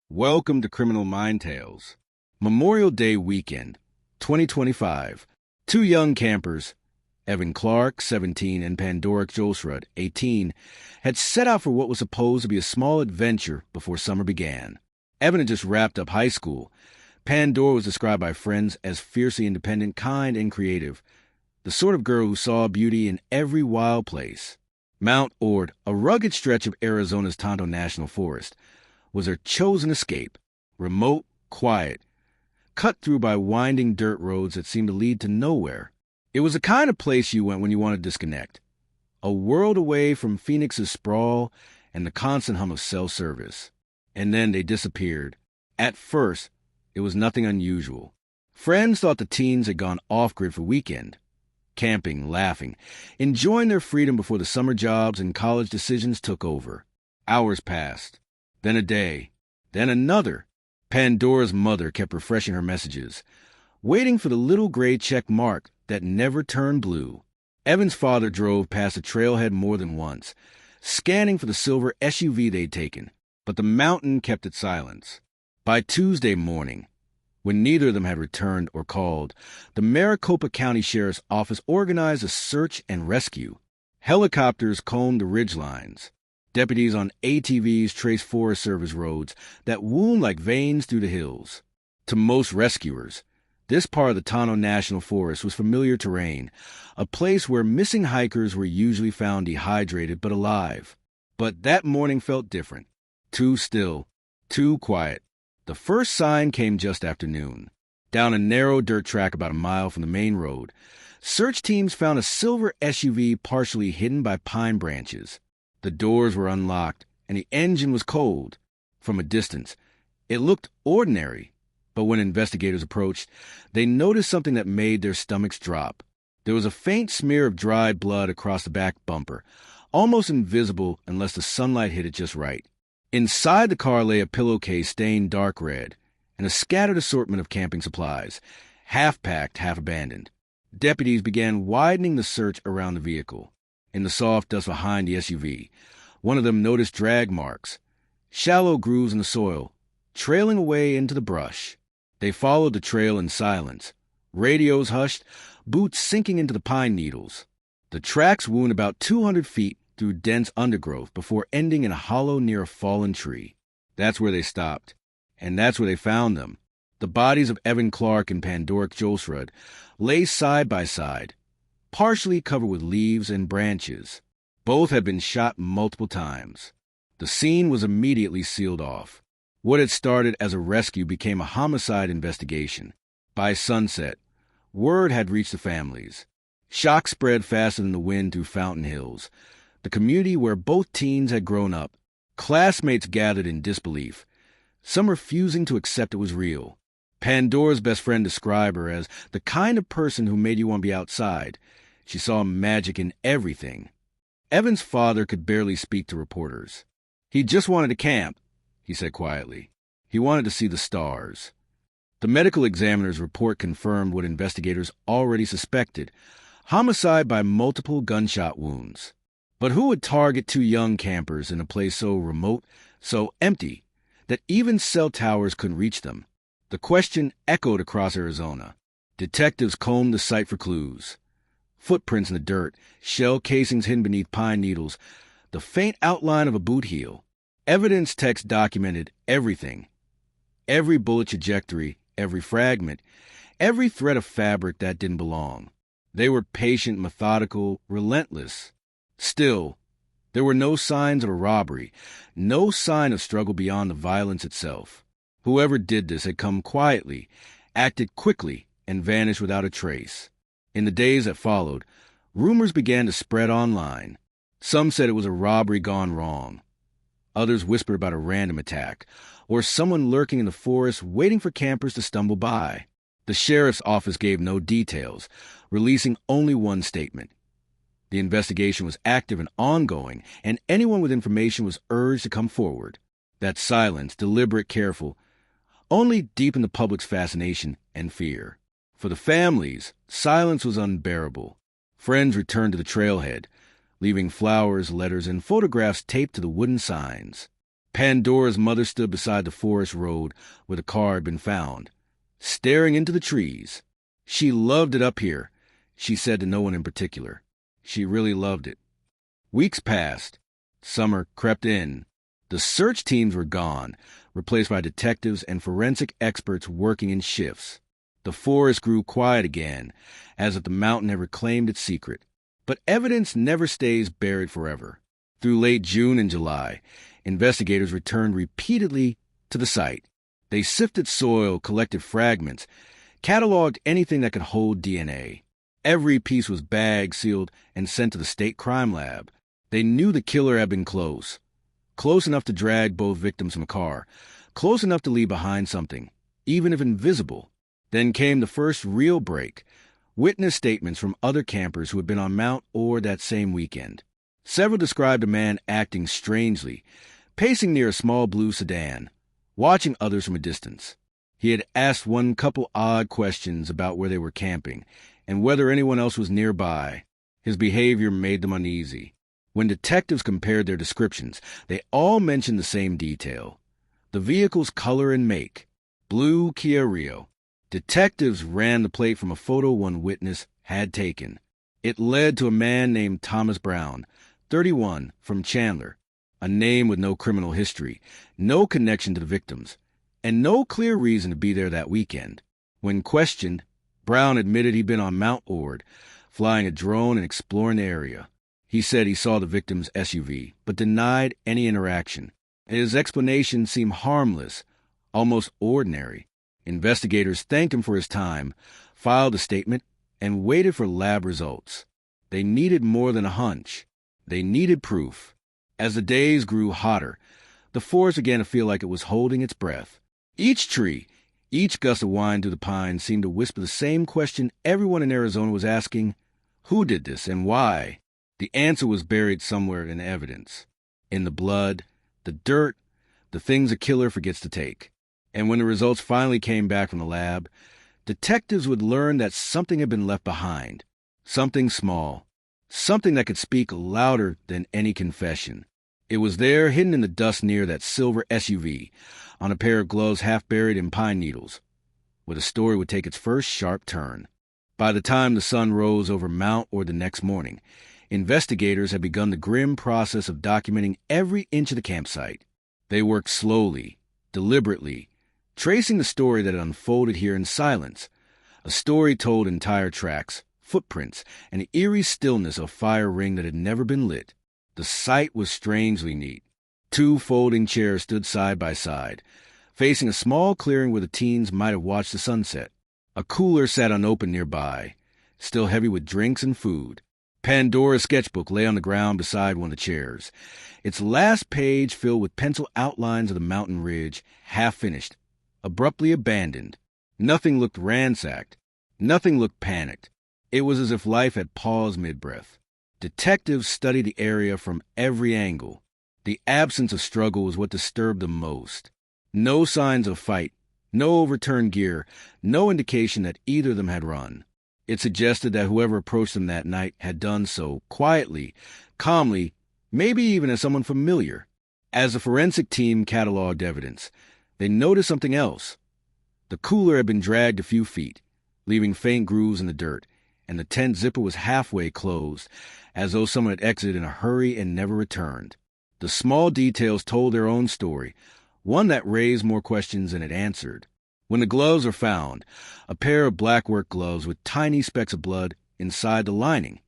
Welcome to Criminal Mind Tales. Memorial Day weekend, 2025. Two young campers, Evan Clark, 17, and Pandora Kjolsrud, 18, had set out for what was supposed to be a small adventure before summer began. Evan had just wrapped up high school. Pandora was described by friends as fiercely independent, kind, and creative, the sort of girl who saw beauty in every wild place. Mount Ord, a rugged stretch of Arizona's Tonto National Forest, was her chosen escape, remote, quiet, cut through by winding dirt roads that seemed to lead to nowhere. It was the kind of place you went when you wanted to disconnect, a world away from Phoenix's sprawl and the constant hum of cell service. And then they disappeared. At first, it was nothing unusual. Friends thought the teens had gone off-grid for weekend, camping, laughing, enjoying their freedom before the summer jobs and college decisions took over. Hours passed. Then a day, then another. Pandora's mother kept refreshing her messages, waiting for the little gray check mark that never turned blue. Evan's father drove past the trailhead more than once, scanning for the silver SUV they'd taken, but the mountain kept its silence. By Tuesday morning, when neither of them had returned or called, the Maricopa County Sheriff's Office organized a search and rescue. Helicopters combed the ridgelines. Deputies on ATVs traced Forest Service roads that wound like veins through the hills. To most rescuers, this part of the Tonto National Forest was familiar terrain, a place where missing hikers were usually found dehydrated but alive. But that morning felt different. Too still, too quiet. The first sign came just after noon. Down a narrow dirt track about a mile from the main road, search teams found a silver SUV partially hidden by pine branches. The doors were unlocked, and the engine was cold. From a distance, it looked ordinary, but when investigators approached, they noticed something that made their stomachs drop. There was a faint smear of dried blood across the back bumper, almost invisible unless the sunlight hit it just right. Inside the car lay a pillowcase stained dark red, and a scattered assortment of camping supplies, half packed, half abandoned. Deputies began widening the search around the vehicle. In the soft dust behind the SUV, one of them noticed drag marks, shallow grooves in the soil, trailing away into the brush. They followed the trail in silence, radios hushed, boots sinking into the pine needles. The tracks wound about 200 feet through dense undergrowth before ending in a hollow near a fallen tree. That's where they stopped, and that's where they found them. The bodies of Evan Clark and Pandora Kjolsrud lay side by side, partially covered with leaves and branches. Both had been shot multiple times. The scene was immediately sealed off. What had started as a rescue became a homicide investigation. By sunset, word had reached the families. Shock spread faster than the wind through Fountain Hills, the community where both teens had grown up. Classmates gathered in disbelief, some refusing to accept it was real. Pandora's best friend described her as the kind of person who made you want to be outside. She saw magic in everything. Evan's father could barely speak to reporters. He just wanted to camp, he said quietly. He wanted to see the stars. The medical examiner's report confirmed what investigators already suspected: homicide by multiple gunshot wounds. But who would target two young campers in a place so remote, so empty, that even cell towers couldn't reach them? The question echoed across Arizona. Detectives combed the site for clues. Footprints in the dirt, shell casings hidden beneath pine needles, the faint outline of a boot heel. Evidence text documented everything. Every bullet trajectory, every fragment, every thread of fabric that didn't belong. They were patient, methodical, relentless. Still, there were no signs of a robbery, no sign of struggle beyond the violence itself. Whoever did this had come quietly, acted quickly, and vanished without a trace. In the days that followed, rumors began to spread online. Some said it was a robbery gone wrong. Others whispered about a random attack, or someone lurking in the forest waiting for campers to stumble by. The sheriff's office gave no details, releasing only one statement. The investigation was active and ongoing, and anyone with information was urged to come forward. That silence, deliberate, careful, only deepened the public's fascination and fear. For the families, silence was unbearable. Friends returned to the trailhead, leaving flowers, letters, and photographs taped to the wooden signs. Pandora's mother stood beside the forest road where the car had been found, staring into the trees. She loved it up here, she said to no one in particular. She really loved it. Weeks passed. Summer crept in. The search teams were gone, replaced by detectives and forensic experts working in shifts. The forest grew quiet again, as if the mountain had reclaimed its secret. But evidence never stays buried forever. Through late June and July, investigators returned repeatedly to the site. They sifted soil, collected fragments, cataloged anything that could hold DNA. Every piece was bagged, sealed, and sent to the state crime lab. They knew the killer had been close enough to drag both victims from a car, close enough to leave behind something, even if invisible. Then came the first real break, witness statements from other campers who had been on Mount Ord that same weekend. Several described a man acting strangely, pacing near a small blue sedan, watching others from a distance. He had asked one couple odd questions about where they were camping and whether anyone else was nearby. His behavior made them uneasy. When detectives compared their descriptions, they all mentioned the same detail: the vehicle's color and make, blue Kia Rio. Detectives ran the plate from a photo one witness had taken. It led to a man named Thomas Brown, 31, from Chandler, a name with no criminal history, no connection to the victims, and no clear reason to be there that weekend. When questioned, Brown admitted he'd been on Mount Ord, flying a drone and exploring the area. He said he saw the victim's SUV, but denied any interaction. His explanation seemed harmless, almost ordinary. Investigators thanked him for his time, filed a statement, and waited for lab results. They needed more than a hunch. They needed proof. As the days grew hotter, the forest began to feel like it was holding its breath. Each tree, each gust of wind through the pines seemed to whisper the same question everyone in Arizona was asking: who did this and why? The answer was buried somewhere in the evidence. In the blood, the dirt, the things a killer forgets to take. And when the results finally came back from the lab, detectives would learn that something had been left behind. Something small. Something that could speak louder than any confession. It was there, hidden in the dust near that silver SUV, on a pair of gloves half buried in pine needles, where the story would take its first sharp turn. By the time the sun rose over Mount Ord the next morning, investigators had begun the grim process of documenting every inch of the campsite. They worked slowly, deliberately, tracing the story that had unfolded here in silence, a story told in tire tracks, footprints, and the eerie stillness of a fire ring that had never been lit. The site was strangely neat. 2 folding chairs stood side by side, facing a small clearing where the teens might have watched the sunset. A cooler sat unopened nearby, still heavy with drinks and food. Pandora's sketchbook lay on the ground beside one of the chairs, its last page filled with pencil outlines of the mountain ridge, half finished, abruptly abandoned. Nothing looked ransacked. Nothing looked panicked. It was as if life had paused mid-breath. Detectives studied the area from every angle. The absence of struggle was what disturbed them most. No signs of fight, no overturned gear, no indication that either of them had run. It suggested that whoever approached them that night had done so quietly, calmly, maybe even as someone familiar. As the forensic team cataloged evidence, they noticed something else. The cooler had been dragged a few feet, leaving faint grooves in the dirt, and the tent zipper was halfway closed, as though someone had exited in a hurry and never returned. The small details told their own story, one that raised more questions than it answered. When the gloves were found, a pair of black work gloves with tiny specks of blood inside the lining,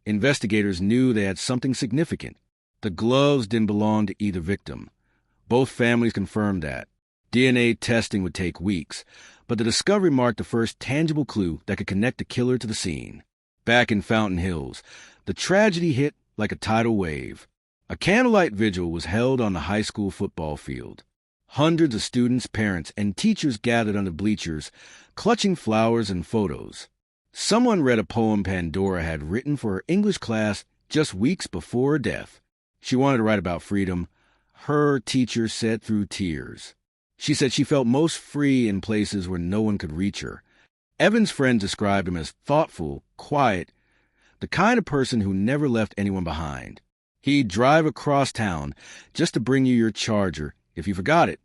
investigators knew they had something significant. The gloves didn't belong to either victim. Both families confirmed that. DNA testing would take weeks, but the discovery marked the first tangible clue that could connect the killer to the scene. Back in Fountain Hills, the tragedy hit like a tidal wave. A candlelight vigil was held on the high school football field. Hundreds of students, parents, and teachers gathered on the bleachers, clutching flowers and photos. Someone read a poem Pandora had written for her English class just weeks before her death. She wanted to write about freedom. Her teacher said through tears. She said she felt most free in places where no one could reach her. Evan's friends described him as thoughtful, quiet, the kind of person who never left anyone behind. He'd drive across town just to bring you your charger if you forgot it,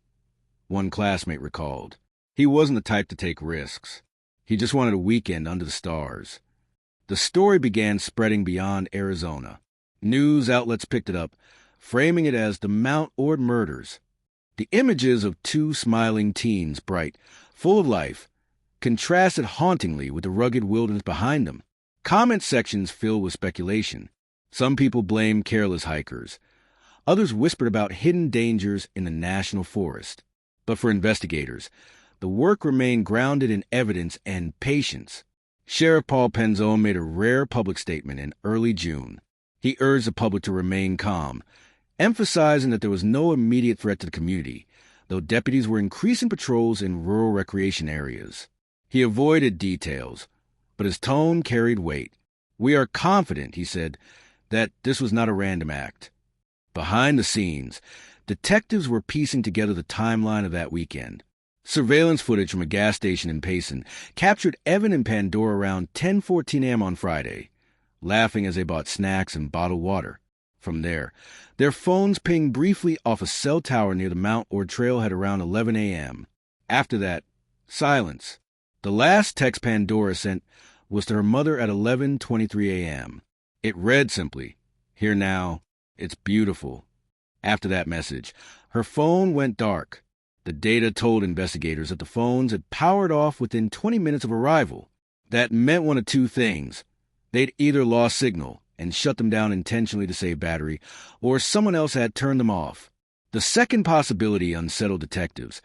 one classmate recalled. He wasn't the type to take risks. He just wanted a weekend under the stars. The story began spreading beyond Arizona. News outlets picked it up, framing it as the Mount Ord murders. The images of two smiling teens, bright, full of life, contrasted hauntingly with the rugged wilderness behind them. Comment sections filled with speculation. Some people blamed careless hikers. Others whispered about hidden dangers in the national forest. But for investigators, the work remained grounded in evidence and patience. Sheriff Paul Penzone made a rare public statement in early June. He urged the public to remain calm, emphasizing that there was no immediate threat to the community, though deputies were increasing patrols in rural recreation areas. He avoided details, but his tone carried weight. "We are confident," he said, "that this was not a random act." Behind the scenes, detectives were piecing together the timeline of that weekend. Surveillance footage from a gas station in Payson captured Evan and Pandora around 10:14 a.m. on Friday, laughing as they bought snacks and bottled water. From there, their phones pinged briefly off a cell tower near the Mount Ord trailhead around 11 a.m. After that, silence. The last text Pandora sent was to her mother at 11:23 a.m. It read simply, "Here now, it's beautiful." After that message, her phone went dark. The data told investigators that the phones had powered off within 20 minutes of arrival. That meant one of two things. They'd either lost signal and shut them down intentionally to save battery, or someone else had turned them off. The second possibility unsettled detectives,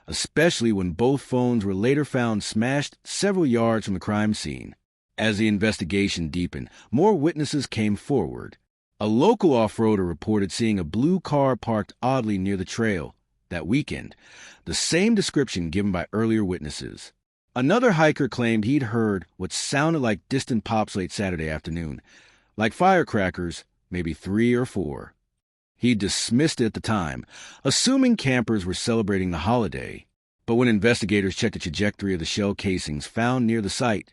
especially when both phones were later found smashed several yards from the crime scene. As the investigation deepened, more witnesses came forward. A local off-roader reported seeing a blue car parked oddly near the trail that weekend, the same description given by earlier witnesses. Another hiker claimed he'd heard what sounded like distant pops late Saturday afternoon, like firecrackers, maybe 3 or 4. He dismissed it at the time, assuming campers were celebrating the holiday. But when investigators checked the trajectory of the shell casings found near the site,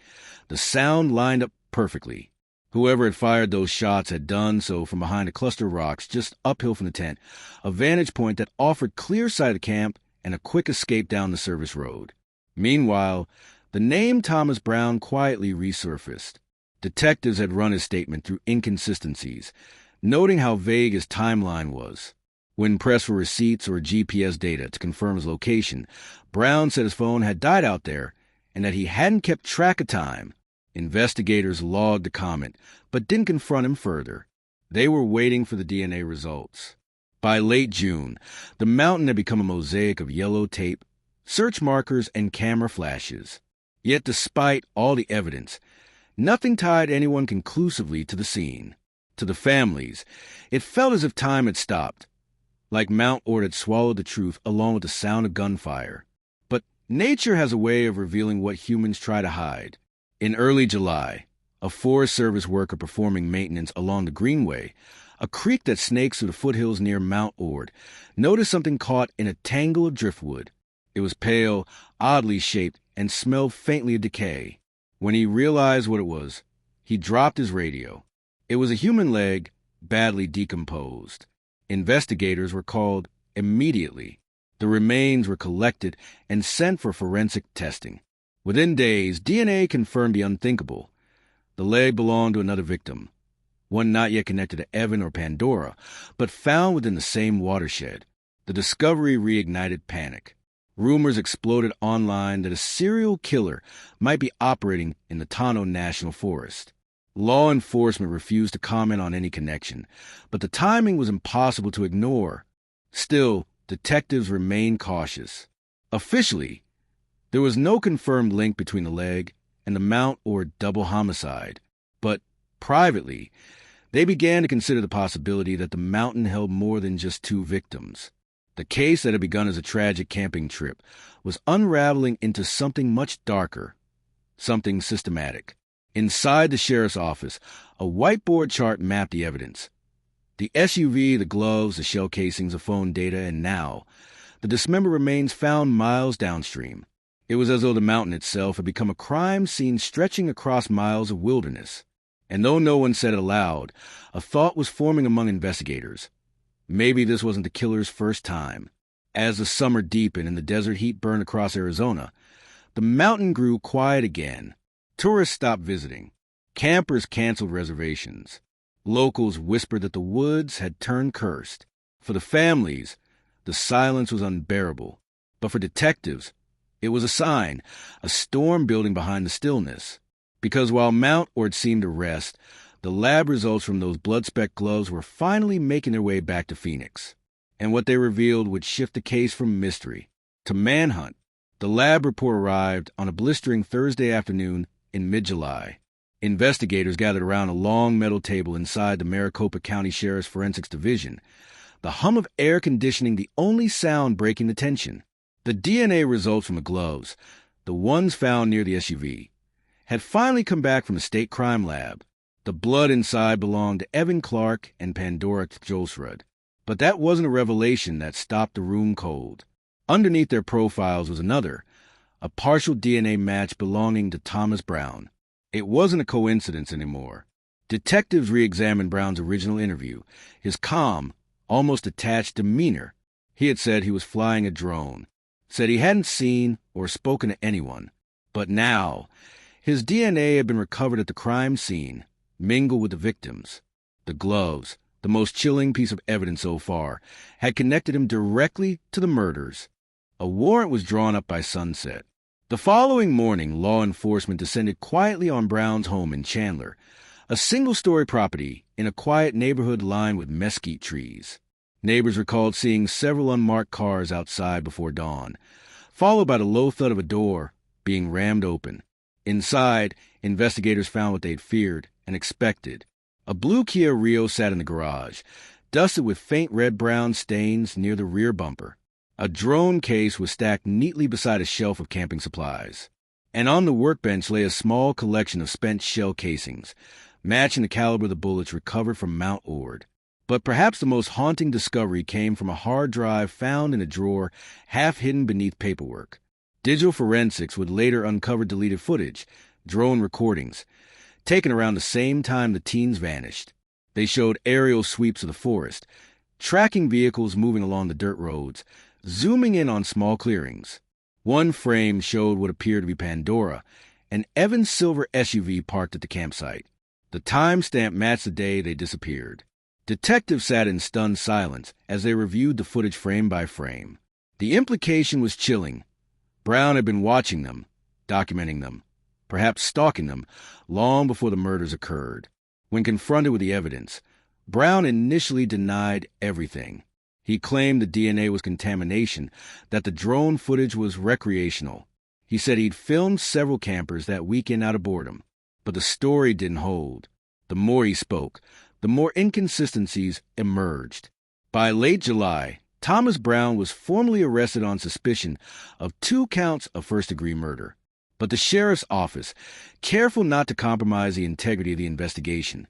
the sound lined up perfectly. Whoever had fired those shots had done so from behind a cluster of rocks just uphill from the tent, a vantage point that offered clear sight of the camp and a quick escape down the service road. Meanwhile, the name Thomas Brown quietly resurfaced. Detectives had run his statement through inconsistencies, noting how vague his timeline was. When pressed for receipts or GPS data to confirm his location, Brown said his phone had died out there and that he hadn't kept track of time. Investigators logged the comment, but didn't confront him further. They were waiting for the DNA results. By late June, the mountain had become a mosaic of yellow tape, search markers, and camera flashes. Yet despite all the evidence, nothing tied anyone conclusively to the scene. To the families, it felt as if time had stopped, like Mount Ord had swallowed the truth along with the sound of gunfire. But nature has a way of revealing what humans try to hide. In early July, a Forest Service worker performing maintenance along the Greenway, a creek that snakes through the foothills near Mount Ord, noticed something caught in a tangle of driftwood. It was pale, oddly shaped, and smelled faintly of decay. When he realized what it was, he dropped his radio. It was a human leg, badly decomposed. Investigators were called immediately. The remains were collected and sent for forensic testing. Within days, DNA confirmed the unthinkable. The leg belonged to another victim, one not yet connected to Evan or Pandora, but found within the same watershed. The discovery reignited panic. Rumors exploded online that a serial killer might be operating in the Tonto National Forest. Law enforcement refused to comment on any connection, but the timing was impossible to ignore. Still, detectives remained cautious. Officially, there was no confirmed link between the leg and the Mount Ord double homicide, but privately, they began to consider the possibility that the mountain held more than just 2 victims. The case that had begun as a tragic camping trip was unraveling into something much darker, something systematic. Inside the sheriff's office, a whiteboard chart mapped the evidence. The SUV, the gloves, the shell casings, the phone data, and now, the dismembered remains found miles downstream. It was as though the mountain itself had become a crime scene stretching across miles of wilderness. And though no one said it aloud, a thought was forming among investigators. Maybe this wasn't the killer's first time. As the summer deepened and the desert heat burned across Arizona, the mountain grew quiet again. Tourists stopped visiting. Campers canceled reservations. Locals whispered that the woods had turned cursed. For the families, the silence was unbearable. But for detectives, it was a sign, a storm building behind the stillness. Because while Mount Ord seemed to rest, the lab results from those blood-speck gloves were finally making their way back to Phoenix. And what they revealed would shift the case from mystery to manhunt. The lab report arrived on a blistering Thursday afternoon in mid-July. Investigators gathered around a long metal table inside the Maricopa County Sheriff's Forensics Division, the hum of air conditioning the only sound breaking the tension. The DNA results from the gloves, the ones found near the SUV, had finally come back from the state crime lab. The blood inside belonged to Evan Clark and Pandora Kjolsrud. But that wasn't a revelation that stopped the room cold. Underneath their profiles was another, a partial DNA match belonging to Thomas Brown. It wasn't a coincidence anymore. Detectives re-examined Brown's original interview, his calm, almost detached demeanor. He had said he was flying a drone, said he hadn't seen or spoken to anyone. But now, his DNA had been recovered at the crime scene, mingled with the victims. The gloves, the most chilling piece of evidence so far, had connected him directly to the murders. A warrant was drawn up by sunset. The following morning, law enforcement descended quietly on Brown's home in Chandler, a single-story property in a quiet neighborhood lined with mesquite trees. Neighbors recalled seeing several unmarked cars outside before dawn, followed by the low thud of a door being rammed open. Inside, investigators found what they'd feared and expected. A blue Kia Rio sat in the garage, dusted with faint red-brown stains near the rear bumper. A drone case was stacked neatly beside a shelf of camping supplies. And on the workbench lay a small collection of spent shell casings, matching the caliber of the bullets recovered from Mount Ord. But perhaps the most haunting discovery came from a hard drive found in a drawer half hidden beneath paperwork. Digital forensics would later uncover deleted footage, drone recordings, taken around the same time the teens vanished. They showed aerial sweeps of the forest, tracking vehicles moving along the dirt roads, zooming in on small clearings. One frame showed what appeared to be Pandora, an Evans silver SUV parked at the campsite. The timestamp matched the day they disappeared. Detectives sat in stunned silence as they reviewed the footage frame by frame. The implication was chilling. Brown had been watching them, documenting them, perhaps stalking them, long before the murders occurred. When confronted with the evidence, Brown initially denied everything. He claimed the DNA was contamination, that the drone footage was recreational. He said he'd filmed several campers that weekend out of boredom. But the story didn't hold. The more he spoke, the more inconsistencies emerged. By late July, Thomas Brown was formally arrested on suspicion of 2 counts of first-degree murder. But the sheriff's office, careful not to compromise the integrity of the investigation,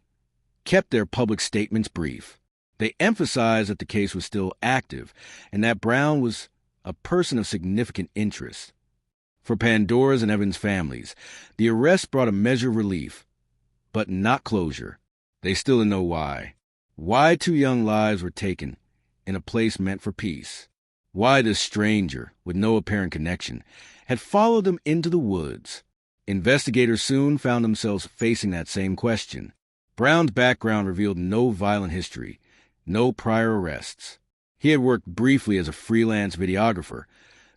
kept their public statements brief. They emphasized that the case was still active and that Brown was a person of significant interest. For Pandora's and Evans' families, the arrest brought a measure of relief, but not closure. They still didn't know why. Why 2 young lives were taken in a place meant for peace. Why this stranger, with no apparent connection, had followed them into the woods. Investigators soon found themselves facing that same question. Brown's background revealed no violent history, no prior arrests. He had worked briefly as a freelance videographer,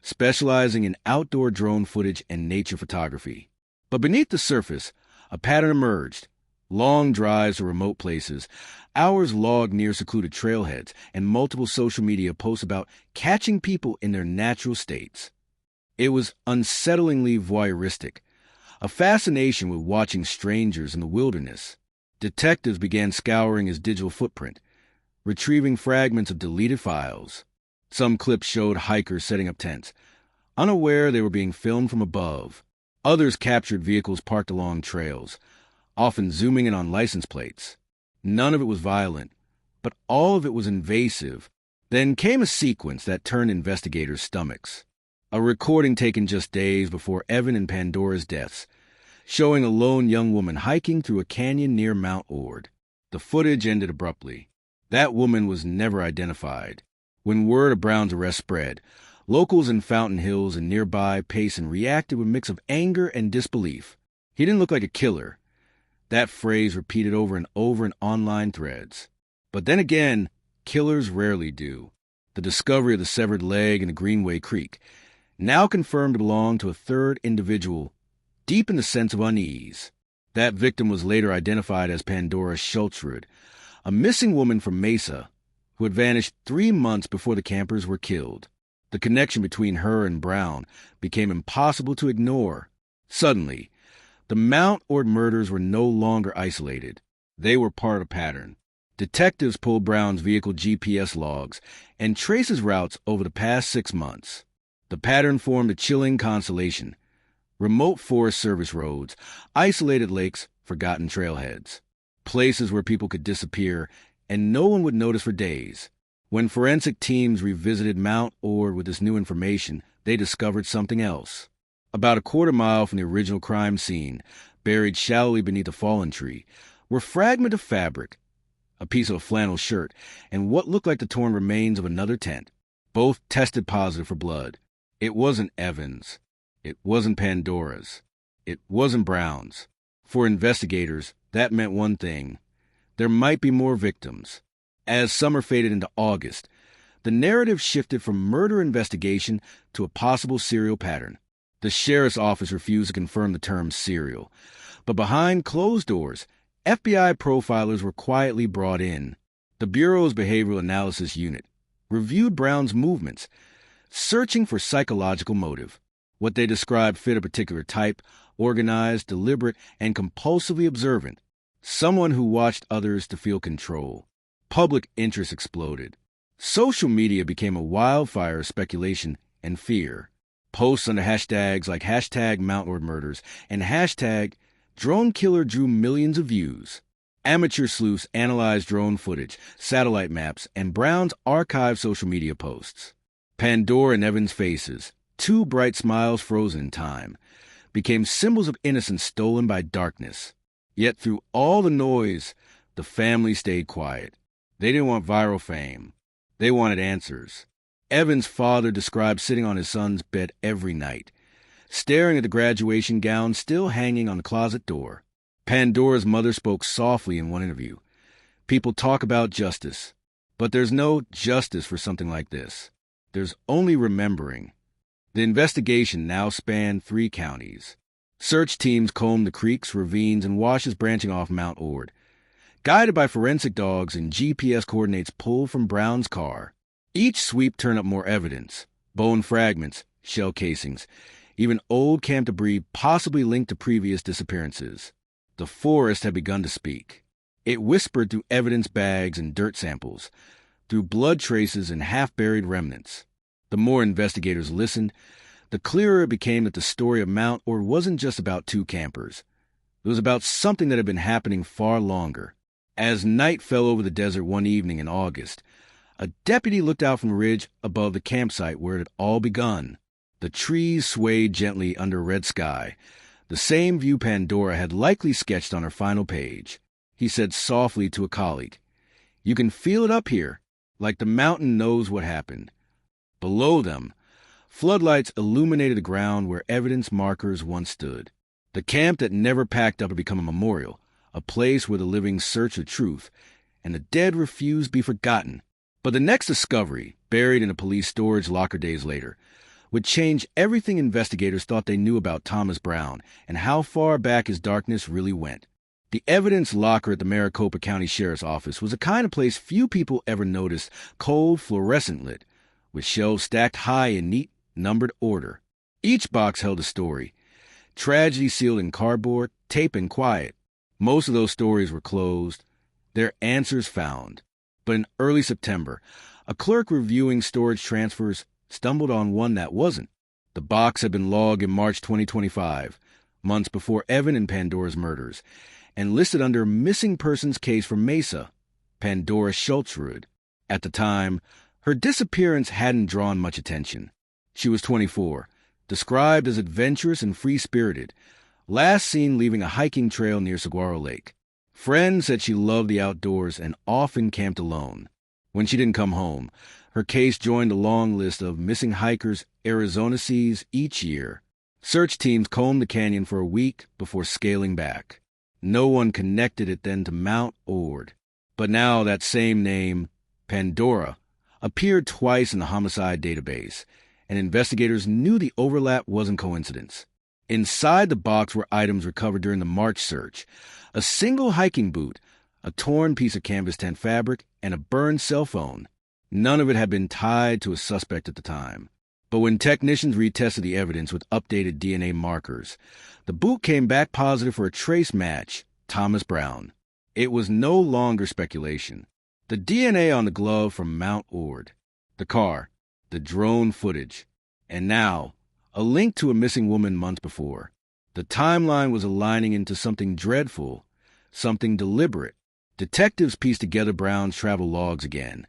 specializing in outdoor drone footage and nature photography. But beneath the surface, a pattern emerged. Long drives to remote places, hours logged near secluded trailheads, and multiple social media posts about catching people in their natural states. It was unsettlingly voyeuristic, a fascination with watching strangers in the wilderness. Detectives began scouring his digital footprint, retrieving fragments of deleted files. Some clips showed hikers setting up tents, unaware they were being filmed from above. Others captured vehicles parked along trails, often zooming in on license plates. None of it was violent, but all of it was invasive. Then came a sequence that turned investigators' stomachs. A recording taken just days before Evan and Pandora's deaths, showing a lone young woman hiking through a canyon near Mount Ord. The footage ended abruptly. That woman was never identified. When word of Brown's arrest spread, locals in Fountain Hills and nearby Payson reacted with a mix of anger and disbelief. He didn't look like a killer. That phrase repeated over and over in online threads. But then again, killers rarely do. The discovery of the severed leg in the Greenway Creek now confirmed to belong to a third individual, deep in the sense of unease. That victim was later identified as Pandora Kjolsrud, a missing woman from Mesa who had vanished 3 months before the campers were killed. The connection between her and Brown became impossible to ignore. Suddenly, the Mount Ord murders were no longer isolated. They were part of a pattern. Detectives pulled Brown's vehicle GPS logs and traced his routes over the past 6 months. The pattern formed a chilling constellation: remote Forest Service roads, isolated lakes, forgotten trailheads, places where people could disappear and no one would notice for days. When forensic teams revisited Mount Ord with this new information, they discovered something else. About a quarter mile from the original crime scene, buried shallowly beneath a fallen tree, were fragments of fabric, a piece of a flannel shirt, and what looked like the torn remains of another tent. Both tested positive for blood. It wasn't Evans. It wasn't Pandora's. It wasn't Brown's. For investigators, that meant one thing: there might be more victims. As summer faded into August, the narrative shifted from murder investigation to a possible serial pattern. The sheriff's office refused to confirm the term serial, but behind closed doors, FBI profilers were quietly brought in. The Bureau's Behavioral Analysis Unit reviewed Brown's movements, searching for psychological motive. What they described fit a particular type: organized, deliberate, and compulsively observant. Someone who watched others to feel control. Public interest exploded. Social media became a wildfire of speculation and fear. Posts under hashtags like #MountOrdMurders and #DroneKiller drew millions of views. Amateur sleuths analyzed drone footage, satellite maps, and Brown's archived social media posts. Pandora and Evans' faces, two bright smiles frozen in time, became symbols of innocence stolen by darkness. Yet through all the noise, the family stayed quiet. They didn't want viral fame. They wanted answers. Evans' father described sitting on his son's bed every night, staring at the graduation gown still hanging on the closet door. Pandora's mother spoke softly in one interview. People talk about justice, but there's no justice for something like this. There's only remembering. The investigation now spanned 3 counties. Search teams combed the creeks, ravines, and washes branching off Mount Ord, guided by forensic dogs and GPS coordinates pulled from Brown's car. Each sweep turned up more evidence: bone fragments, shell casings, even old camp debris possibly linked to previous disappearances. The forest had begun to speak. It whispered through evidence bags and dirt samples, through blood traces and half-buried remnants. The more investigators listened, the clearer it became that the story of Mount Ord wasn't just about 2 campers. It was about something that had been happening far longer. As night fell over the desert one evening in August, a deputy looked out from the ridge above the campsite where it had all begun. The trees swayed gently under a red sky, the same view Pandora had likely sketched on her final page. He said softly to a colleague, "You can feel it up here, like the mountain knows what happened." Below them, floodlights illuminated the ground where evidence markers once stood. The camp that never packed up had become a memorial, a place where the living searched the truth, and the dead refused to be forgotten. But the next discovery, buried in a police storage locker days later, would change everything investigators thought they knew about Thomas Brown and how far back his darkness really went. The evidence locker at the Maricopa County Sheriff's Office was a kind of place few people ever noticed: cold, fluorescent lit, with shelves stacked high in neat, numbered order. Each box held a story, tragedy sealed in cardboard, tape, and quiet. Most of those stories were closed, their answers found. But in early September, a clerk reviewing storage transfers stumbled on one that wasn't. The box had been logged in March 2025, months before Evan and Pandora's murders, and listed under missing persons case from Mesa, Pandora Kjolsrud. At the time, her disappearance hadn't drawn much attention. She was 24, described as adventurous and free-spirited, last seen leaving a hiking trail near Saguaro Lake. Friends said she loved the outdoors and often camped alone. When she didn't come home, her case joined a long list of missing hikers Arizona sees each year. Search teams combed the canyon for a week before scaling back. No one connected it then to Mount Ord. But now that same name, Pandora, appeared twice in the homicide database, and investigators knew the overlap wasn't coincidence. Inside the box were items recovered during the March search: a single hiking boot, a torn piece of canvas tent fabric, and a burned cell phone. None of it had been tied to a suspect at the time. But when technicians retested the evidence with updated DNA markers, the boot came back positive for a trace match: Thomas Brown. It was no longer speculation. The DNA on the glove from Mount Ord, the car, the drone footage, and now a link to a missing woman months before. The timeline was aligning into something dreadful, something deliberate. Detectives pieced together Brown's travel logs again,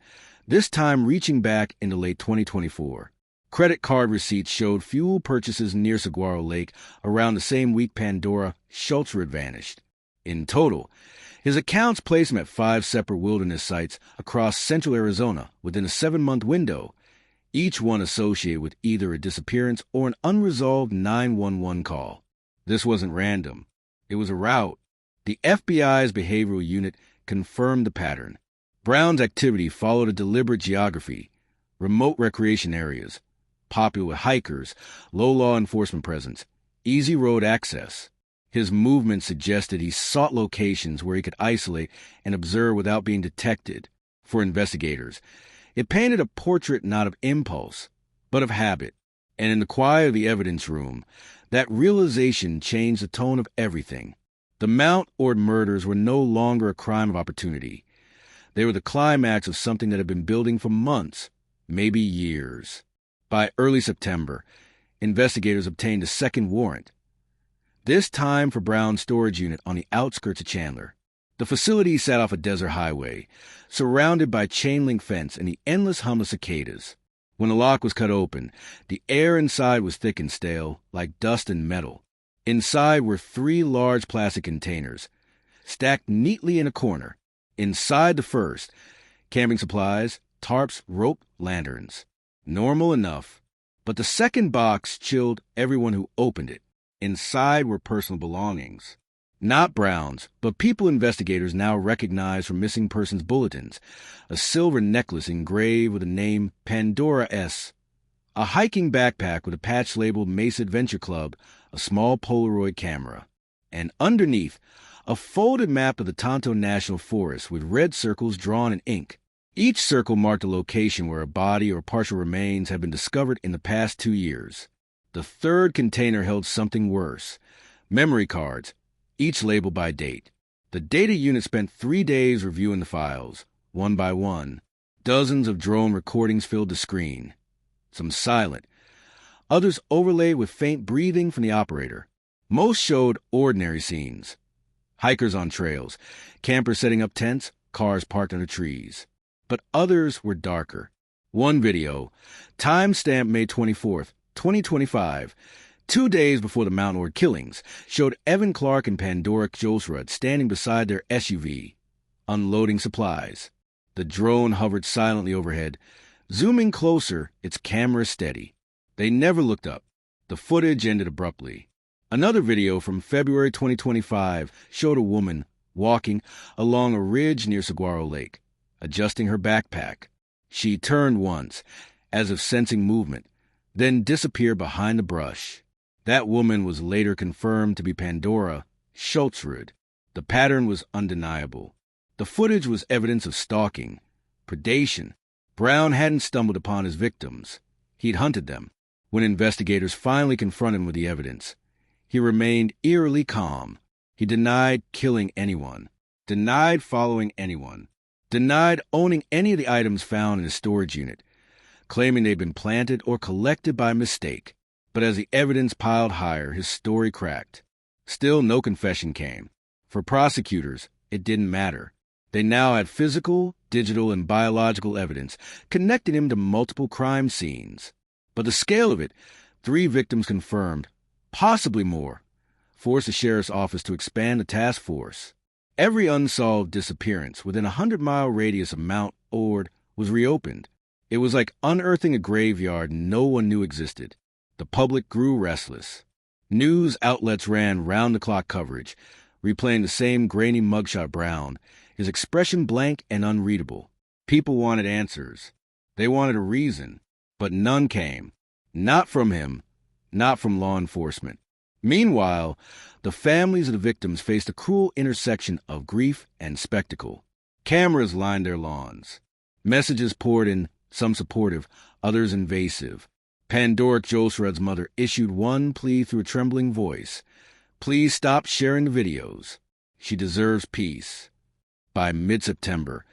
this time reaching back into late 2024. Credit card receipts showed fuel purchases near Saguaro Lake around the same week Pandora Kjolsrud vanished. In total, his accounts placed him at 5 separate wilderness sites across central Arizona within a 7-month window, each one associated with either a disappearance or an unresolved 911 call. This wasn't random. It was a route. The FBI's behavioral unit confirmed the pattern. Brown's activity followed a deliberate geography: remote recreation areas, popular with hikers, low law enforcement presence, easy road access. His movement suggested he sought locations where he could isolate and observe without being detected. For investigators, it painted a portrait not of impulse, but of habit. And in the quiet of the evidence room, that realization changed the tone of everything. The Mount Ord murders were no longer a crime of opportunity. They were the climax of something that had been building for months, maybe years. By early September, investigators obtained a second warrant, this time for Brown's storage unit on the outskirts of Chandler. The facility sat off a desert highway, surrounded by chain-link fence and the endless hum of cicadas. When the lock was cut open, the air inside was thick and stale, like dust and metal. Inside were 3 large plastic containers, stacked neatly in a corner. Inside the first, camping supplies, tarps, rope, lanterns. Normal enough. But the second box chilled everyone who opened it. Inside were personal belongings. Not Brown's, but people investigators now recognized from missing persons bulletins: a silver necklace engraved with the name Pandora S, a hiking backpack with a patch labeled Mesa Adventure Club, a small Polaroid camera, and underneath, a folded map of the Tonto National Forest with red circles drawn in ink. Each circle marked a location where a body or partial remains had been discovered in the past 2 years. The third container held something worse: memory cards, each labeled by date. The data unit spent 3 days reviewing the files, one by one. Dozens of drone recordings filled the screen, some silent, others overlaid with faint breathing from the operator. Most showed ordinary scenes: hikers on trails, campers setting up tents, cars parked under trees. But others were darker. One video, time-stamped May 24th, 2025, 2 days before the Mount Ord killings, showed Evan Clark and Pandora Kjolsrud standing beside their SUV, unloading supplies. The drone hovered silently overhead, zooming closer, its camera steady. They never looked up. The footage ended abruptly. Another video from February 2025 showed a woman walking along a ridge near Saguaro Lake, adjusting her backpack. She turned once, as if sensing movement, then disappeared behind the brush. That woman was later confirmed to be Pandora Kjolsrud. The pattern was undeniable. The footage was evidence of stalking, predation. Brown hadn't stumbled upon his victims. He'd hunted them. When investigators finally confronted him with the evidence, he remained eerily calm. He denied killing anyone, denied following anyone, denied owning any of the items found in his storage unit, claiming they'd been planted or collected by mistake. But as the evidence piled higher, his story cracked. Still, no confession came. For prosecutors, it didn't matter. They now had physical, digital, and biological evidence connecting him to multiple crime scenes. But the scale of it, 3 victims confirmed, possibly more, forced the sheriff's office to expand the task force. Every unsolved disappearance within a 100-mile radius of Mount Ord was reopened. It was like unearthing a graveyard no one knew existed. The public grew restless. News outlets ran round-the-clock coverage, replaying the same grainy mugshot Brown, his expression blank and unreadable. People wanted answers. They wanted a reason, but none came. Not from him, not from law enforcement. Meanwhile, the families of the victims faced a cruel intersection of grief and spectacle. Cameras lined their lawns. Messages poured in, some supportive, others invasive. Pandora Kjolsrud's mother issued one plea through a trembling voice. Please stop sharing the videos. She deserves peace. By mid-September,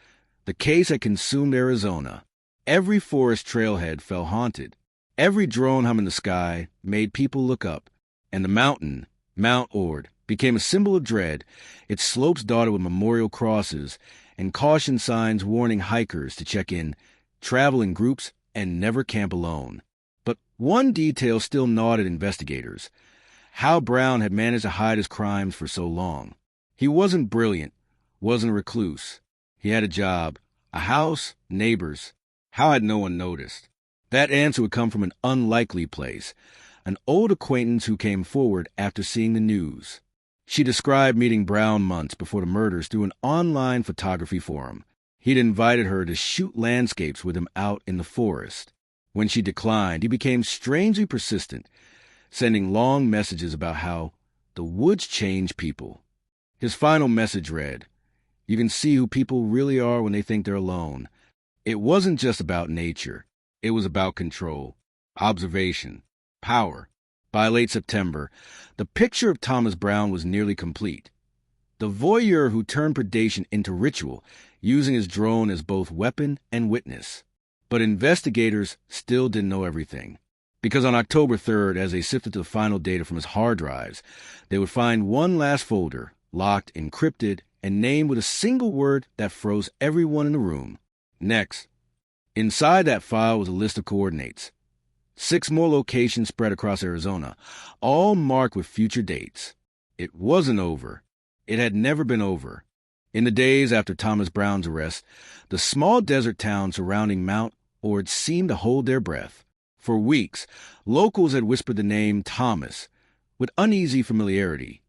the case had consumed Arizona. Every forest trailhead felt haunted. Every drone hum in the sky made people look up. And the mountain, Mount Ord, became a symbol of dread, its slopes dotted with memorial crosses and caution signs warning hikers to check in, travel in groups, and never camp alone. But one detail still gnawed at investigators: how Brown had managed to hide his crimes for so long. He wasn't brilliant, wasn't a recluse. He had a job, a house, neighbors. How had no one noticed? That answer would come from an unlikely place, an old acquaintance who came forward after seeing the news. She described meeting Brown months before the murders through an online photography forum. He'd invited her to shoot landscapes with him out in the forest. When she declined, he became strangely persistent, sending long messages about how the woods change people. His final message read, "You can see who people really are when they think they're alone." It wasn't just about nature. It was about control, observation, power. By late September, the picture of Thomas Brown was nearly complete. The voyeur who turned predation into ritual, using his drone as both weapon and witness. But investigators still didn't know everything. Because on October 3rd, as they sifted the final data from his hard drives, they would find one last folder, locked, encrypted, and named with a single word that froze everyone in the room. Next. Inside that file was a list of coordinates. 6 more locations spread across Arizona, all marked with future dates. It wasn't over. It had never been over. In the days after Thomas Brown's arrest, the small desert towns surrounding Mount Ord seemed to hold their breath. For weeks, locals had whispered the name Thomas with uneasy familiarity.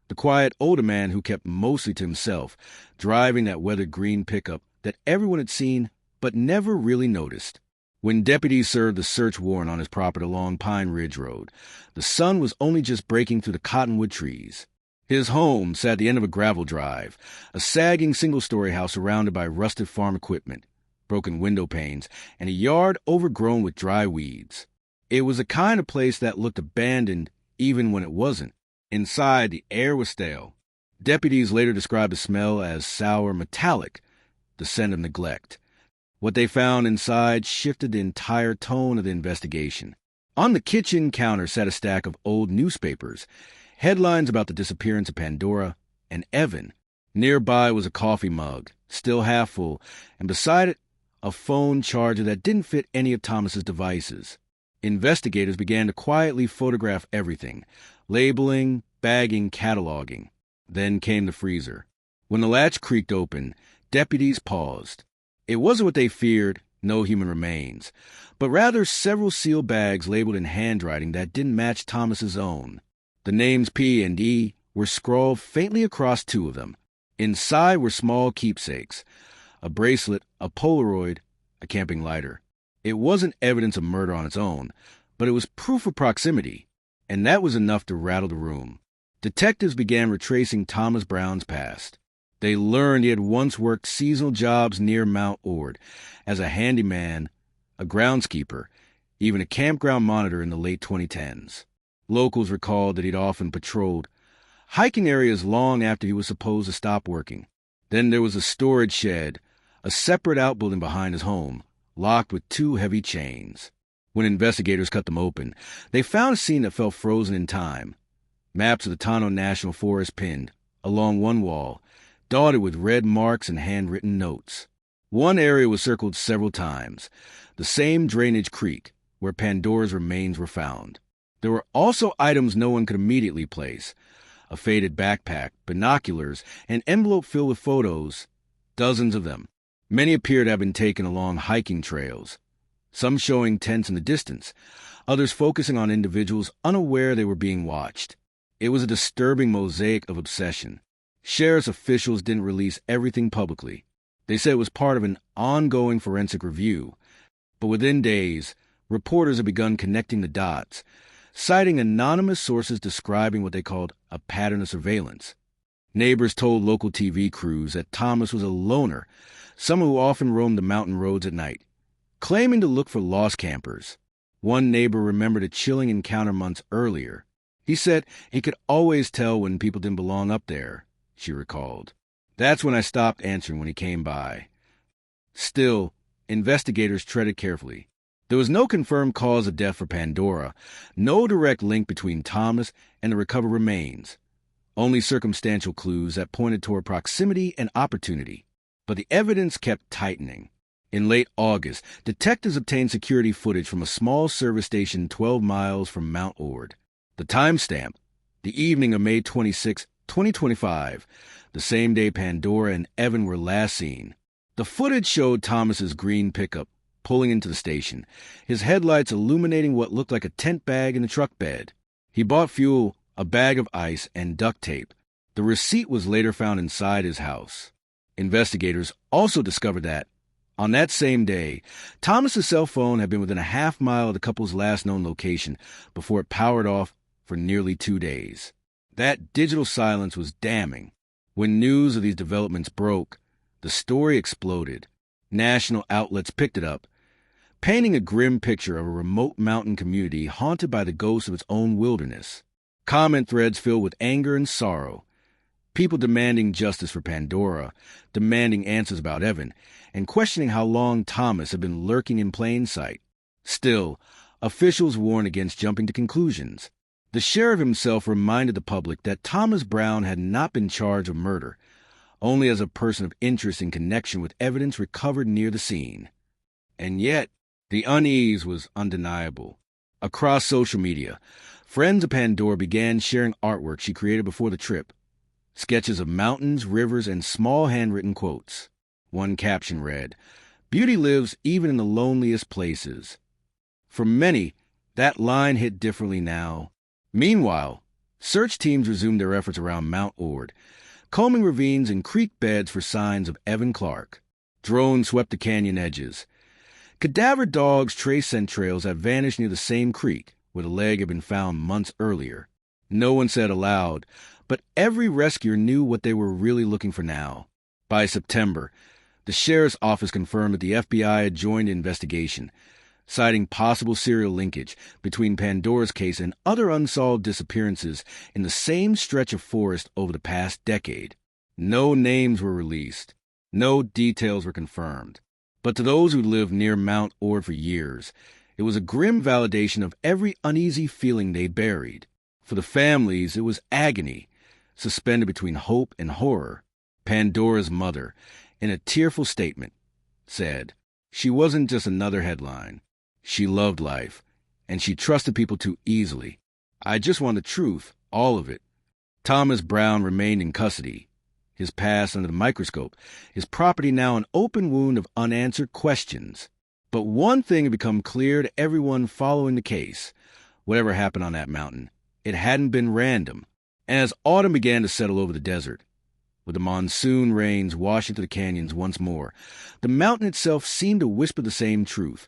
The quiet older man who kept mostly to himself, driving that weathered green pickup that everyone had seen but never really noticed. When deputies served the search warrant on his property along Pine Ridge Road, the sun was only just breaking through the cottonwood trees. His home sat at the end of a gravel drive, a sagging single-story house surrounded by rusted farm equipment, broken window panes, and a yard overgrown with dry weeds. It was the kind of place that looked abandoned even when it wasn't. Inside, the air was stale. Deputies later described the smell as sour metallic, the scent of neglect. What they found inside shifted the entire tone of the investigation. On the kitchen counter sat a stack of old newspapers, headlines about the disappearance of Pandora and Evan. Nearby was a coffee mug, still half full, and beside it, a phone charger that didn't fit any of Thomas's devices. Investigators began to quietly photograph everything, labeling, bagging, cataloging. Then came the freezer. When the latch creaked open, deputies paused. It wasn't what they feared, no human remains, but rather several sealed bags labeled in handwriting that didn't match Thomas's own. The names P and E were scrawled faintly across 2 of them. Inside were small keepsakes, a bracelet, a Polaroid, a camping lighter. It wasn't evidence of murder on its own, but it was proof of proximity, and that was enough to rattle the room. Detectives began retracing Thomas Brown's past. They learned he had once worked seasonal jobs near Mount Ord as a handyman, a groundskeeper, even a campground monitor in the late 2010s. Locals recalled that he'd often patrolled hiking areas long after he was supposed to stop working. Then there was a storage shed, a separate outbuilding behind his home, locked with 2 heavy chains. When investigators cut them open, they found a scene that felt frozen in time. Maps of the Tonto National Forest pinned along one wall, dotted with red marks and handwritten notes. One area was circled several times, the same drainage creek where Pandora's remains were found. There were also items no one could immediately place: a faded backpack, binoculars, an envelope filled with photos, dozens of them. Many appeared to have been taken along hiking trails, some showing tents in the distance, others focusing on individuals unaware they were being watched. It was a disturbing mosaic of obsession. Sheriff's officials didn't release everything publicly. They said it was part of an ongoing forensic review. But within days, reporters had begun connecting the dots, citing anonymous sources describing what they called a pattern of surveillance. Neighbors told local TV crews that Thomas was a loner, someone who often roamed the mountain roads at night, claiming to look for lost campers. One neighbor remembered a chilling encounter months earlier. He said he could always tell when people didn't belong up there, she recalled. That's when I stopped answering when he came by. Still, investigators treaded carefully. There was no confirmed cause of death for Pandora, no direct link between Thomas and the recovered remains, only circumstantial clues that pointed toward proximity and opportunity. But the evidence kept tightening. In late August, detectives obtained security footage from a small service station 12 miles from Mount Ord. The timestamp, the evening of May 26, 2025, the same day Pandora and Evan were last seen. The footage showed Thomas's green pickup pulling into the station, his headlights illuminating what looked like a tent bag in the truck bed. He bought fuel, a bag of ice, and duct tape. The receipt was later found inside his house. Investigators also discovered that, on that same day, Thomas's cell phone had been within a half-mile of the couple's last known location before it powered off for nearly 2 days. That digital silence was damning. When news of these developments broke, the story exploded. National outlets picked it up, painting a grim picture of a remote mountain community haunted by the ghosts of its own wilderness. Comment threads filled with anger and sorrow. People demanding justice for Pandora, demanding answers about Evan, and questioning how long Thomas had been lurking in plain sight. Still, officials warned against jumping to conclusions. The sheriff himself reminded the public that Thomas Brown had not been charged with murder, only as a person of interest in connection with evidence recovered near the scene. And yet, the unease was undeniable. Across social media, friends of Pandora began sharing artwork she created before the trip. Sketches of mountains, rivers, and small handwritten quotes. One caption read, "Beauty lives even in the loneliest places." For many, that line hit differently now. Meanwhile, search teams resumed their efforts around Mount Ord, combing ravines and creek beds for signs of Evan Clark. Drones swept the canyon edges. Cadaver dogs traced scent trails that vanished near the same creek where the leg had been found months earlier. No one said aloud, but every rescuer knew what they were really looking for now. By September, the sheriff's office confirmed that the FBI had joined the investigation, citing possible serial linkage between Pandora's case and other unsolved disappearances in the same stretch of forest over the past decade. No names were released. No details were confirmed. But to those who lived near Mount Ord for years, it was a grim validation of every uneasy feeling they buried. For the families, it was agony, suspended between hope and horror. Pandora's mother, in a tearful statement, said, "She wasn't just another headline. She loved life, and she trusted people too easily. I just want the truth, all of it." Thomas Brown remained in custody, his past under the microscope, his property now an open wound of unanswered questions. But one thing had become clear to everyone following the case. Whatever happened on that mountain, it hadn't been random. And as autumn began to settle over the desert, with the monsoon rains washing through the canyons once more, the mountain itself seemed to whisper the same truth,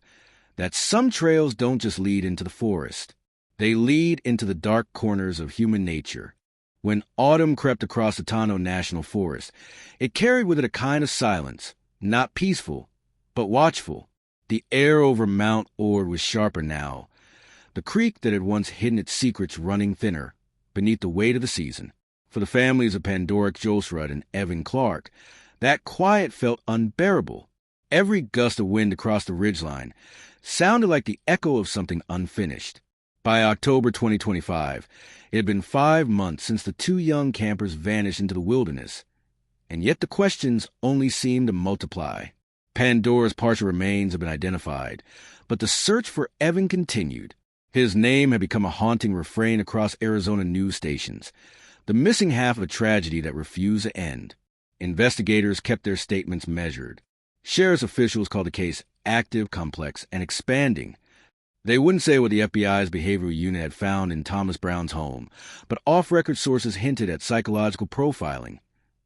that some trails don't just lead into the forest. They lead into the dark corners of human nature. When autumn crept across the Tonto National Forest, it carried with it a kind of silence, not peaceful, but watchful. The air over Mount Ord was sharper now, the creek that had once hidden its secrets running thinner beneath the weight of the season. For the families of Pandora Kjolsrud and Evan Clark, that quiet felt unbearable. Every gust of wind across the ridgeline sounded like the echo of something unfinished. By October 2025, it had been 5 months since the 2 young campers vanished into the wilderness, and yet the questions only seemed to multiply. Pandora's partial remains had been identified, but the search for Evan continued. His name had become a haunting refrain across Arizona news stations, the missing half of a tragedy that refused to end. Investigators kept their statements measured. Sheriff's officials called the case active, complex, and expanding. They wouldn't say what the FBI's behavioral unit had found in Thomas Brown's home, but off-record sources hinted at psychological profiling,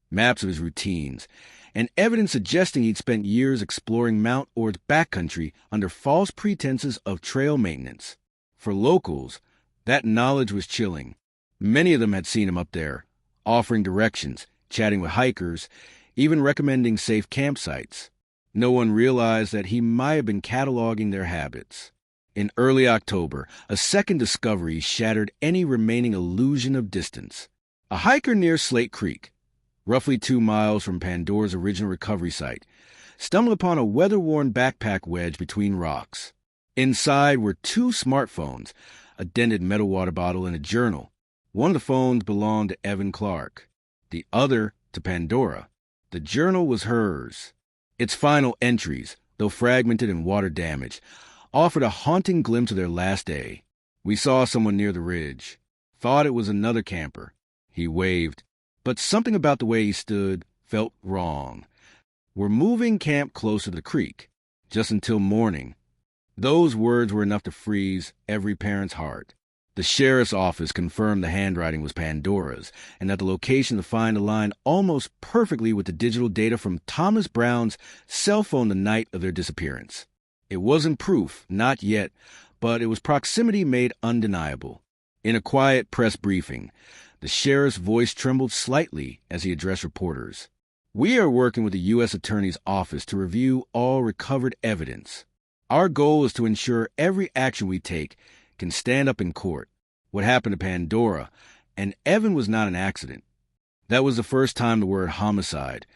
maps of his routines, and evidence suggesting he'd spent years exploring Mount Ord's backcountry under false pretenses of trail maintenance. For locals, that knowledge was chilling. Many of them had seen him up there, offering directions, chatting with hikers, even recommending safe campsites. No one realized that he might have been cataloging their habits. In early October, a second discovery shattered any remaining illusion of distance. A hiker near Slate Creek, roughly 2 miles from Pandora's original recovery site, stumbled upon a weather-worn backpack wedged between rocks. Inside were 2 smartphones, a dented metal water bottle, and a journal. One of the phones belonged to Evan Clark, the other to Pandora. The journal was hers. Its final entries, though fragmented and water-damaged, offered a haunting glimpse of their last day. "We saw someone near the ridge. Thought it was another camper." He waved, but something about the way he stood felt wrong. "We're moving camp closer to the creek, just until morning." Those words were enough to freeze every parent's heart. The sheriff's office confirmed the handwriting was Pandora's, and that the location of the find aligned almost perfectly with the digital data from Thomas Brown's cell phone the night of their disappearance. It wasn't proof, not yet, but it was proximity made undeniable. In a quiet press briefing, the sheriff's voice trembled slightly as he addressed reporters. "We are working with the U.S. Attorney's Office to review all recovered evidence. Our goal is to ensure every action we take can stand up in court. What happened to Pandora and Evan was not an accident." That was the first time the word homicide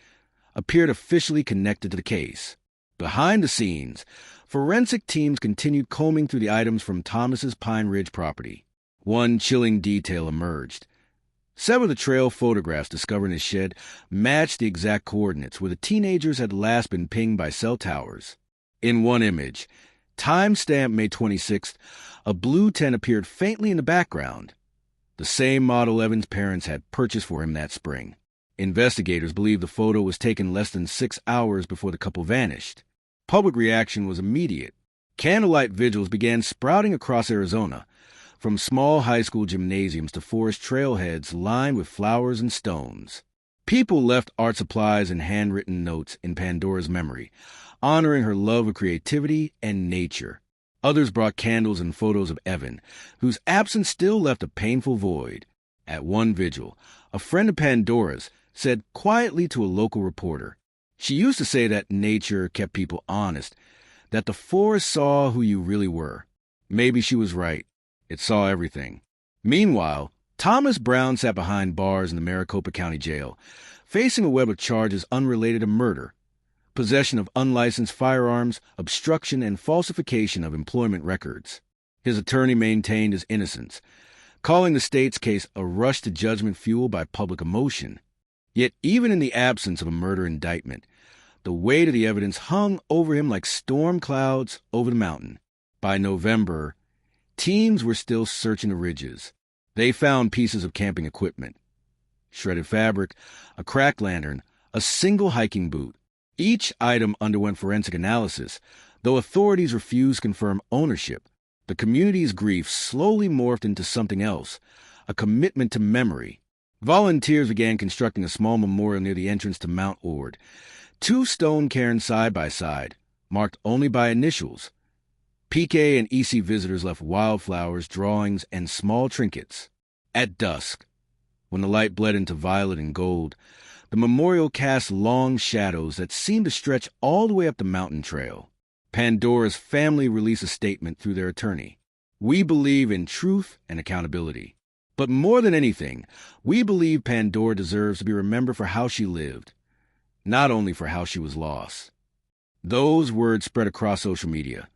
appeared officially connected to the case. Behind the scenes, forensic teams continued combing through the items from Thomas's Pine Ridge property. One chilling detail emerged. Several of the trail photographs discovered in his shed matched the exact coordinates where the teenagers had last been pinged by cell towers. In one image, time-stamped May 26th, a blue tent appeared faintly in the background. The same model Evan's parents had purchased for him that spring. Investigators believe the photo was taken less than 6 hours before the couple vanished. Public reaction was immediate. Candlelight vigils began sprouting across Arizona, from small high school gymnasiums to forest trailheads lined with flowers and stones. People left art supplies and handwritten notes in Pandora's memory, honoring her love of creativity and nature. Others brought candles and photos of Evan, whose absence still left a painful void. At one vigil, a friend of Pandora's said quietly to a local reporter, "She used to say that nature kept people honest, that the forest saw who you really were." Maybe she was right. It saw everything. Meanwhile, Thomas Brown sat behind bars in the Maricopa County Jail, facing a web of charges unrelated to murder, possession of unlicensed firearms, obstruction, and falsification of employment records. His attorney maintained his innocence, calling the state's case a rush to judgment fueled by public emotion. Yet even in the absence of a murder indictment, the weight of the evidence hung over him like storm clouds over the mountain. By November, teams were still searching the ridges. They found pieces of camping equipment, shredded fabric, a cracked lantern, a single hiking boot. Each item underwent forensic analysis, though authorities refused to confirm ownership. The community's grief slowly morphed into something else, a commitment to memory. Volunteers began constructing a small memorial near the entrance to Mount Ord. 2 stone cairns side by side, marked only by initials. PK and EC visitors left wildflowers, drawings, and small trinkets. At dusk, when the light bled into violet and gold, the memorial cast long shadows that seemed to stretch all the way up the mountain trail. Pandora's family released a statement through their attorney. "We believe in truth and accountability. But more than anything, we believe Pandora deserves to be remembered for how she lived, not only for how she was lost." Those words spread across social media,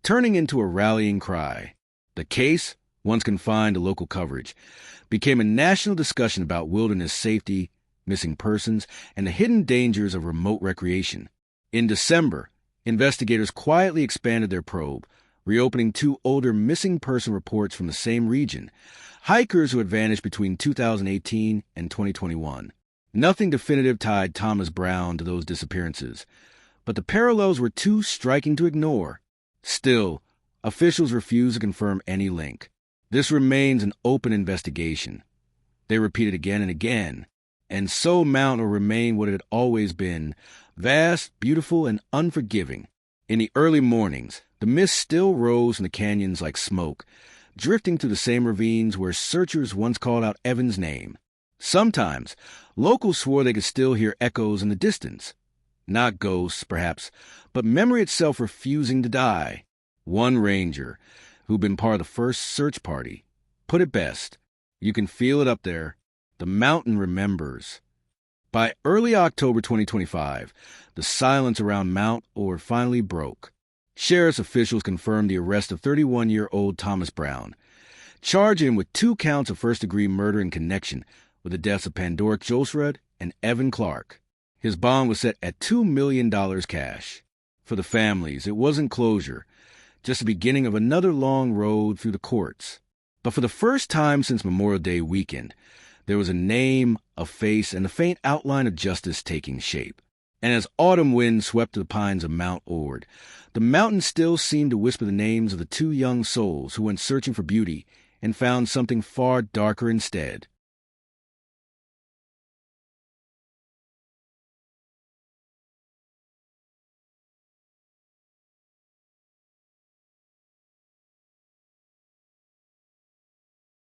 turning into a rallying cry. The case, once confined to local coverage, became a national discussion about wilderness safety, missing persons, and the hidden dangers of remote recreation. In December, investigators quietly expanded their probe, reopening 2 older missing person reports from the same region, hikers who had vanished between 2018 and 2021. Nothing definitive tied Thomas Brown to those disappearances, but the parallels were too striking to ignore. Still, officials refuse to confirm any link. This remains an open investigation. They repeat it again and again, and so Mount will remain what it had always been, vast, beautiful, and unforgiving. In the early mornings, the mist still rose from the canyons like smoke, drifting through the same ravines where searchers once called out Evan's name. Sometimes, locals swore they could still hear echoes in the distance. Not ghosts, perhaps, but memory itself refusing to die. One ranger, who'd been part of the first search party, put it best: "You can feel it up there. The mountain remembers." By early October 2025, the silence around Mount Ord finally broke. Sheriff's officials confirmed the arrest of 31-year-old Thomas Brown, charging him with 2 counts of first-degree murder in connection with the deaths of Pandora Kjolsrud and Evan Clark. His bond was set at $2 million cash. For the families, it wasn't closure, just the beginning of another long road through the courts. But for the first time since Memorial Day weekend, there was a name, a face, and the faint outline of justice taking shape. And as autumn winds swept the pines of Mount Ord, the mountain still seemed to whisper the names of the 2 young souls who went searching for beauty and found something far darker instead.